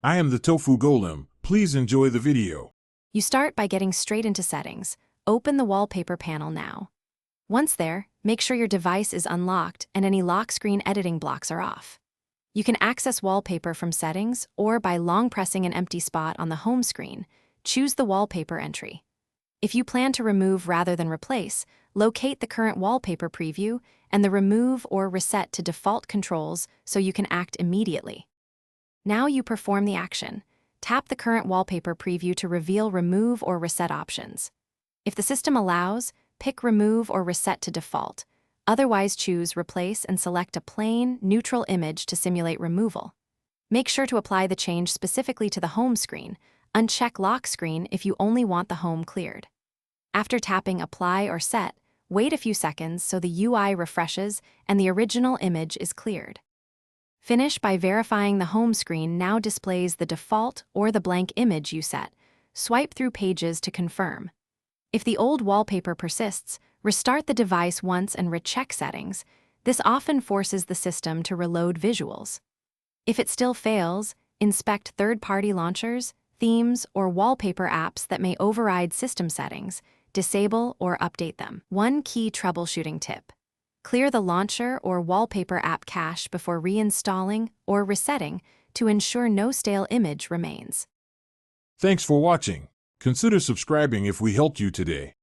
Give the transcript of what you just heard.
I am the Tofu Golem. Please enjoy the video. You start by getting straight into Settings. Open the Wallpaper panel now. Once there, make sure your device is unlocked and any lock screen editing blocks are off. You can access Wallpaper from Settings or by long pressing an empty spot on the home screen, choose the Wallpaper entry. If you plan to remove rather than replace, locate the current wallpaper preview and the Remove or Reset to Default controls so you can act immediately. Now you perform the action. Tap the current wallpaper preview to reveal Remove or Reset options. If the system allows, pick Remove or Reset to Default. Otherwise, choose Replace and select a plain, neutral image to simulate removal. Make sure to apply the change specifically to the home screen. Uncheck Lock Screen if you only want the home cleared. After tapping Apply or Set, wait a few seconds so the UI refreshes and the original image is cleared. Finish by verifying the home screen now displays the default or the blank image you set. Swipe through pages to confirm. If the old wallpaper persists, restart the device once and recheck settings. This often forces the system to reload visuals. If it still fails, inspect third-party launchers, themes, or wallpaper apps that may override system settings. Disable or update them. One key troubleshooting tip: clear the launcher or wallpaper app cache before reinstalling or resetting to ensure no stale image remains. Thanks for watching. Consider subscribing if we helped you today.